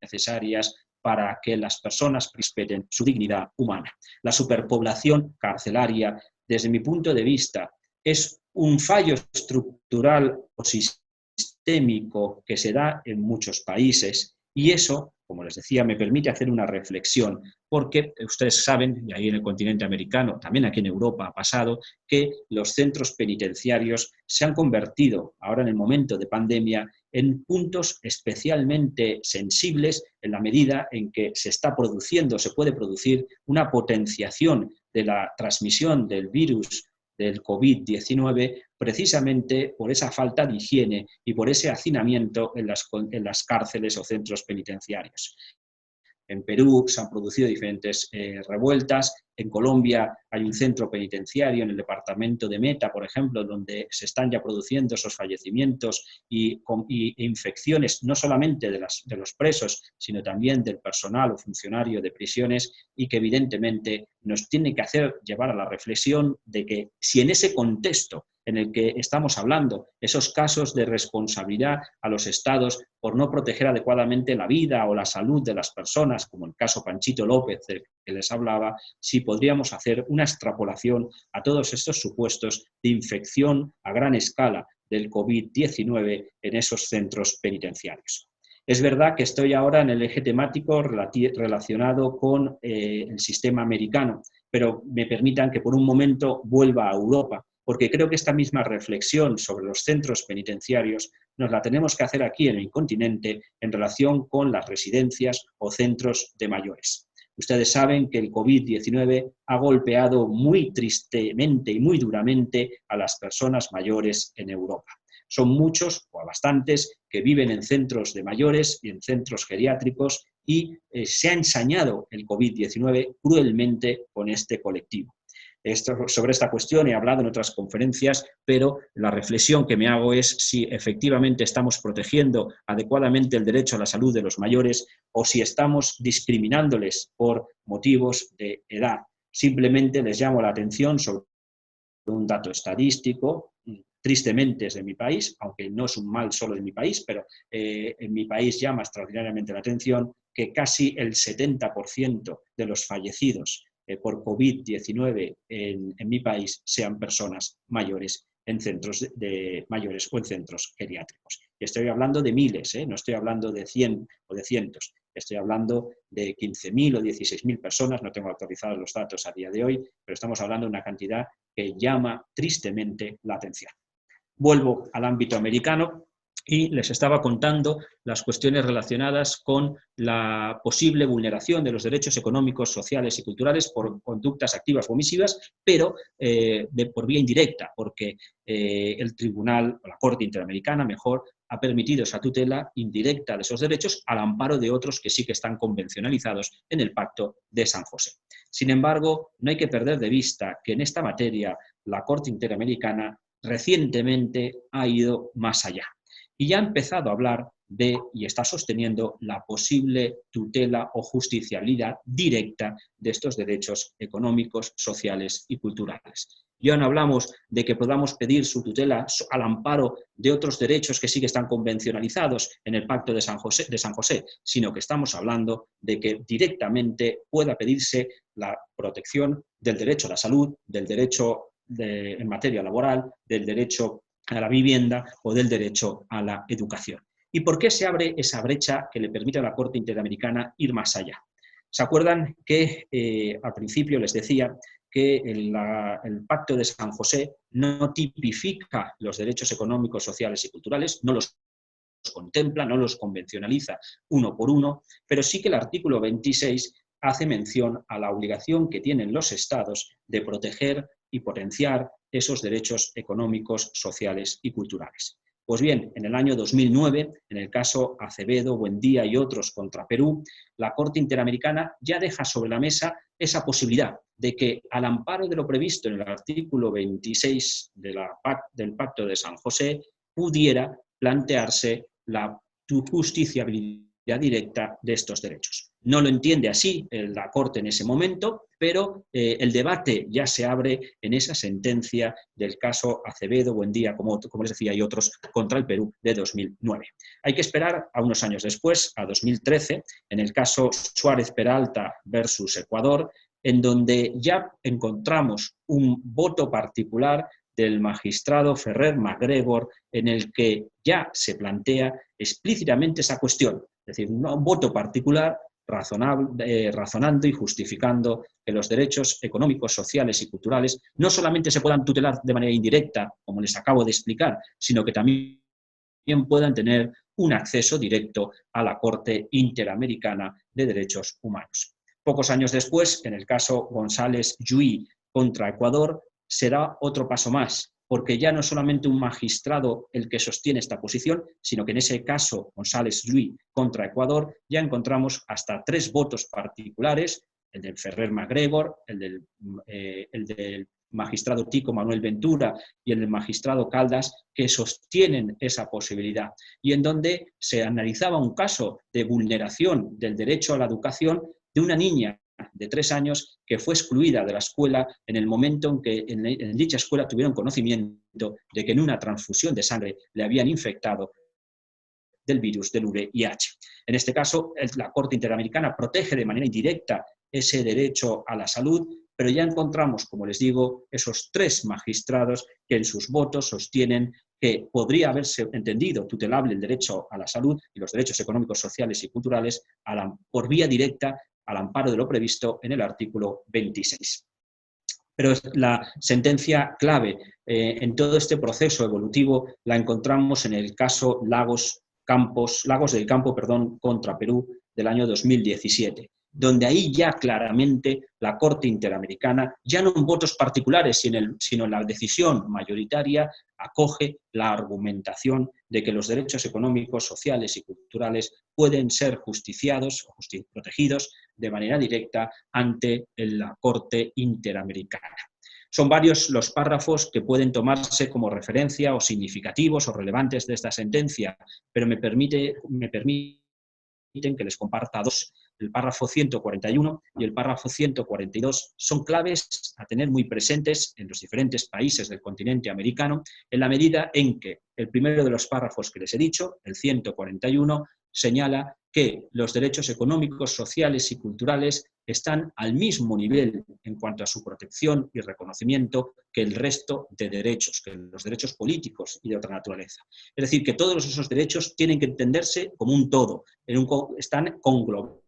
necesarias para que las personas respeten su dignidad humana. La superpoblación carcelaria, desde mi punto de vista, es un fallo estructural o sistémico que se da en muchos países y eso, como les decía, me permite hacer una reflexión, porque ustedes saben, y ahí en el continente americano, también aquí en Europa ha pasado, que los centros penitenciarios se han convertido, ahora en el momento de pandemia, en puntos especialmente sensibles en la medida en que se está produciendo, se puede producir una potenciación de la transmisión del virus del COVID-19 precisamente por esa falta de higiene y por ese hacinamiento en las cárceles o centros penitenciarios. En Perú se han producido diferentes revueltas, en Colombia hay un centro penitenciario en el departamento de Meta, por ejemplo, donde se están ya produciendo esos fallecimientos e infecciones no solamente de los presos, sino también del personal o funcionario de prisiones y que evidentemente nos tiene que hacer llevar a la reflexión de que si en ese contexto en el que estamos hablando, esos casos de responsabilidad a los estados por no proteger adecuadamente la vida o la salud de las personas, como el caso Panchito López, del que les hablaba, si podríamos hacer una extrapolación a todos estos supuestos de infección a gran escala del COVID-19 en esos centros penitenciarios. Es verdad que estoy ahora en el eje temático relacionado con el sistema americano, pero me permitan que por un momento vuelva a Europa, porque creo que esta misma reflexión sobre los centros penitenciarios nos la tenemos que hacer aquí en el continente en relación con las residencias o centros de mayores. Ustedes saben que el COVID-19 ha golpeado muy tristemente y muy duramente a las personas mayores en Europa. Son muchos o bastantes que viven en centros de mayores y en centros geriátricos y se ha ensañado el COVID-19 cruelmente con este colectivo. Sobre esta cuestión he hablado en otras conferencias, pero la reflexión que me hago es si efectivamente estamos protegiendo adecuadamente el derecho a la salud de los mayores o si estamos discriminándoles por motivos de edad. Simplemente les llamo la atención sobre un dato estadístico, tristemente es de mi país, aunque no es un mal solo de mi país, pero en mi país llama extraordinariamente la atención que casi el 70% de los fallecidos por COVID-19 en mi país sean personas mayores en centros de mayores o en centros geriátricos. Y estoy hablando de miles, no estoy hablando de 100 o de cientos, estoy hablando de 15.000 o 16.000 personas, no tengo actualizados los datos a día de hoy, pero estamos hablando de una cantidad que llama tristemente la atención. Vuelvo al ámbito americano y les estaba contando las cuestiones relacionadas con la posible vulneración de los derechos económicos, sociales y culturales por conductas activas o omisivas, pero por vía indirecta, porque el tribunal, o la Corte Interamericana, mejor, ha permitido esa tutela indirecta de esos derechos al amparo de otros que sí que están convencionalizados en el Pacto de San José. Sin embargo, no hay que perder de vista que en esta materia la Corte Interamericana recientemente ha ido más allá y ya ha empezado a hablar de, y está sosteniendo, la posible tutela o justicialidad directa de estos derechos económicos, sociales y culturales. Ya no hablamos de que podamos pedir su tutela al amparo de otros derechos que sí que están convencionalizados en el Pacto de San José, sino que estamos hablando de que directamente pueda pedirse la protección del derecho a la salud, del derecho en materia laboral, del derecho a la vivienda o del derecho a la educación. ¿Y por qué se abre esa brecha que le permite a la Corte Interamericana ir más allá? ¿Se acuerdan que al principio les decía que el Pacto de San José no tipifica los derechos económicos, sociales y culturales, no los contempla, no los convencionaliza uno por uno, pero sí que el artículo 26 hace mención a la obligación que tienen los Estados de proteger y potenciar esos derechos económicos, sociales y culturales. Pues bien, en el año 2009, en el caso Acevedo, Buendía y otros contra Perú, la Corte Interamericana ya deja sobre la mesa esa posibilidad de que, al amparo de lo previsto en el artículo 26 del Pacto de San José, pudiera plantearse la justiciabilidad directa de estos derechos. No lo entiende así la Corte en ese momento, pero el debate ya se abre en esa sentencia del caso Acevedo, Buendía, como les decía, y otros contra el Perú de 2009. Hay que esperar a unos años después, a 2013, en el caso Suárez-Peralta versus Ecuador, en donde ya encontramos un voto particular del magistrado Ferrer MacGregor, en el que ya se plantea explícitamente esa cuestión, es decir, un voto particular razonando y justificando que los derechos económicos, sociales y culturales no solamente se puedan tutelar de manera indirecta, como les acabo de explicar, sino que también puedan tener un acceso directo a la Corte Interamericana de Derechos Humanos. Pocos años después, en el caso González-Yuí contra Ecuador, será otro paso más, porque ya no es solamente un magistrado el que sostiene esta posición, sino que en ese caso González-Yuí contra Ecuador ya encontramos hasta 3 votos particulares, el del Ferrer MacGregor, el del magistrado Tico Manuel Ventura y el del magistrado Caldas, que sostienen esa posibilidad, y en donde se analizaba un caso de vulneración del derecho a la educación de una niña de 3 años que fue excluida de la escuela en el momento en que en dicha escuela tuvieron conocimiento de que en una transfusión de sangre le habían infectado del virus del VIH. En este caso, la Corte Interamericana protege de manera indirecta ese derecho a la salud, pero ya encontramos, como les digo, esos 3 magistrados que en sus votos sostienen que podría haberse entendido tutelable el derecho a la salud y los derechos económicos, sociales y culturales por vía directa al amparo de lo previsto en el artículo 26. Pero la sentencia clave en todo este proceso evolutivo la encontramos en el caso Lagos del Campo contra Perú del año 2017, donde ahí ya claramente la Corte Interamericana, ya no en votos particulares, sino en la decisión mayoritaria, acoge la argumentación de que los derechos económicos, sociales y culturales pueden ser justiciados o protegidos de manera directa ante la Corte Interamericana. Son varios los párrafos que pueden tomarse como referencia o significativos o relevantes de esta sentencia, pero me permiten que les comparta 2. El párrafo 141 y el párrafo 142 son claves a tener muy presentes en los diferentes países del continente americano, en la medida en que el primero de los párrafos que les he dicho, el 141, señala que los derechos económicos, sociales y culturales están al mismo nivel en cuanto a su protección y reconocimiento que el resto de derechos, que los derechos políticos y de otra naturaleza. Es decir, que todos esos derechos tienen que entenderse como un todo, están conglobados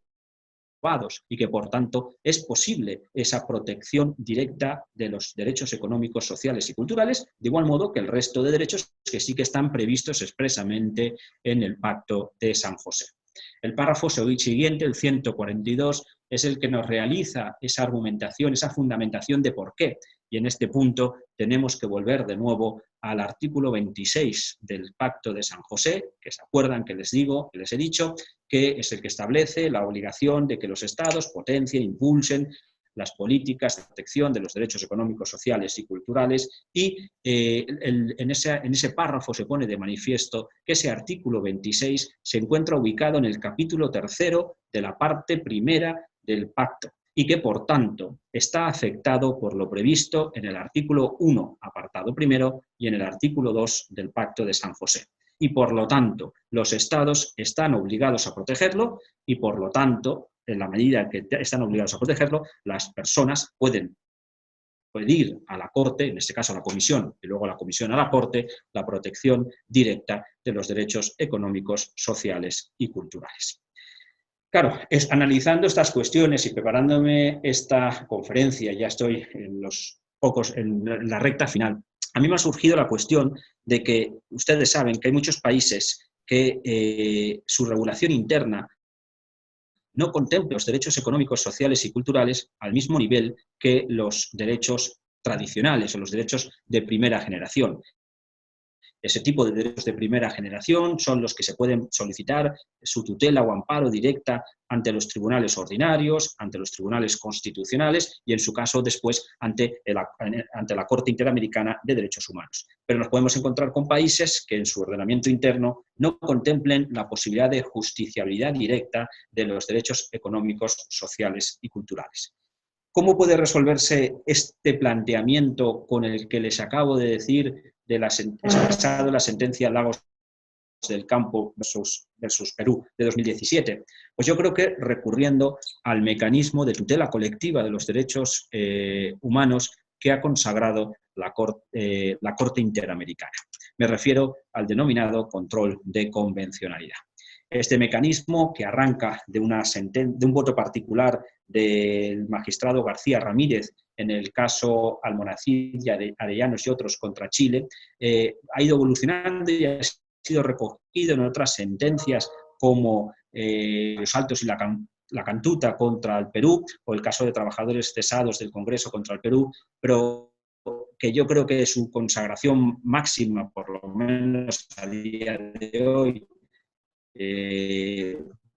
y que, por tanto, es posible esa protección directa de los derechos económicos, sociales y culturales, de igual modo que el resto de derechos que sí que están previstos expresamente en el Pacto de San José. El párrafo siguiente, el 142, es el que nos realiza esa argumentación, esa fundamentación de por qué. Y en este punto tenemos que volver de nuevo al artículo 26 del Pacto de San José, que se acuerdan que les he dicho, que es el que establece la obligación de que los estados potencien, impulsen las políticas de protección de los derechos económicos, sociales y culturales, y en ese párrafo se pone de manifiesto que ese artículo 26 se encuentra ubicado en el capítulo 3 de la parte primera del pacto, y que, por tanto, está afectado por lo previsto en el artículo 1, apartado primero, y en el artículo 2 del Pacto de San José. Y, por lo tanto, los estados están obligados a protegerlo y, por lo tanto, en la medida que están obligados a protegerlo, las personas pueden pedir a la Corte, en este caso a la Comisión, y luego a la Comisión a la Corte, la protección directa de los derechos económicos, sociales y culturales. Claro, analizando estas cuestiones y preparándome esta conferencia, ya estoy en la recta final, a mí me ha surgido la cuestión de que ustedes saben que hay muchos países que su regulación interna no contempla los derechos económicos, sociales y culturales al mismo nivel que los derechos tradicionales o los derechos de primera generación. Ese tipo de derechos de primera generación son los que se pueden solicitar su tutela o amparo directa ante los tribunales ordinarios, ante los tribunales constitucionales y, en su caso, después ante la Corte Interamericana de Derechos Humanos. Pero nos podemos encontrar con países que en su ordenamiento interno no contemplen la posibilidad de justiciabilidad directa de los derechos económicos, sociales y culturales. ¿Cómo puede resolverse este planteamiento con el que les acabo de decir expresado en la sentencia Lagos del Campo versus Perú de 2017? Pues yo creo que recurriendo al mecanismo de tutela colectiva de los derechos humanos que ha consagrado la Corte Interamericana. Me refiero al denominado control de convencionalidad. Este mecanismo, que arranca de un voto particular del magistrado García Ramírez en el caso Almonacid y Arellanos y otros contra Chile, ha ido evolucionando y ha sido recogido en otras sentencias como Los Altos y la Cantuta contra el Perú, o el caso de trabajadores cesados del Congreso contra el Perú, pero que yo creo que su consagración máxima, por lo menos a día de hoy,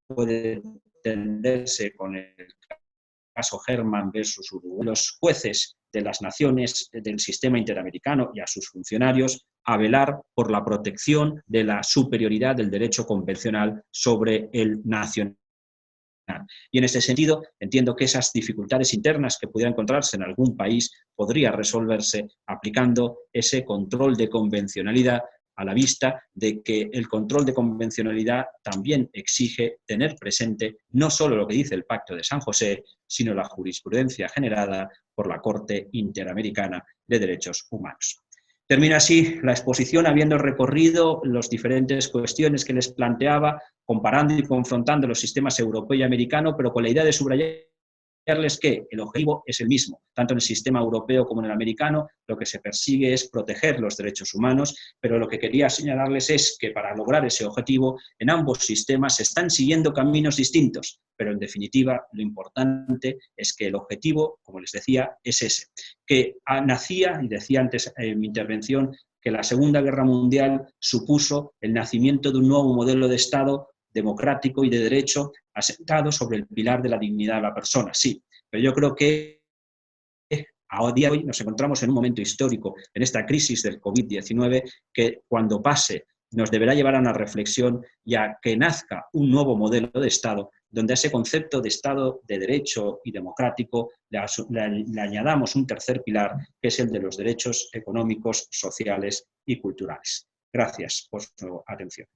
puede entenderse con el caso Herman versus Uruguay. Los jueces de las naciones del sistema interamericano y a sus funcionarios a velar por la protección de la superioridad del derecho convencional sobre el nacional. Y en ese sentido, entiendo que esas dificultades internas que pudiera encontrarse en algún país podría resolverse aplicando ese control de convencionalidad, a la vista de que el control de convencionalidad también exige tener presente no solo lo que dice el Pacto de San José, sino la jurisprudencia generada por la Corte Interamericana de Derechos Humanos. Termino así la exposición habiendo recorrido las diferentes cuestiones que les planteaba, comparando y confrontando los sistemas europeo y americano, pero con la idea de subrayarles que el objetivo es el mismo, tanto en el sistema europeo como en el americano. Lo que se persigue es proteger los derechos humanos, pero lo que quería señalarles es que para lograr ese objetivo, en ambos sistemas se están siguiendo caminos distintos, pero en definitiva lo importante es que el objetivo, como les decía, es ese, que nacía, y decía antes en mi intervención, que la Segunda Guerra Mundial supuso el nacimiento de un nuevo modelo de Estado democrático y de derecho asentado sobre el pilar de la dignidad de la persona, sí, pero yo creo que a día de hoy nos encontramos en un momento histórico, en esta crisis del COVID-19, que cuando pase nos deberá llevar a una reflexión y a que nazca un nuevo modelo de Estado, donde a ese concepto de Estado de derecho y democrático le añadamos un tercer pilar, que es el de los derechos económicos, sociales y culturales. Gracias por su atención.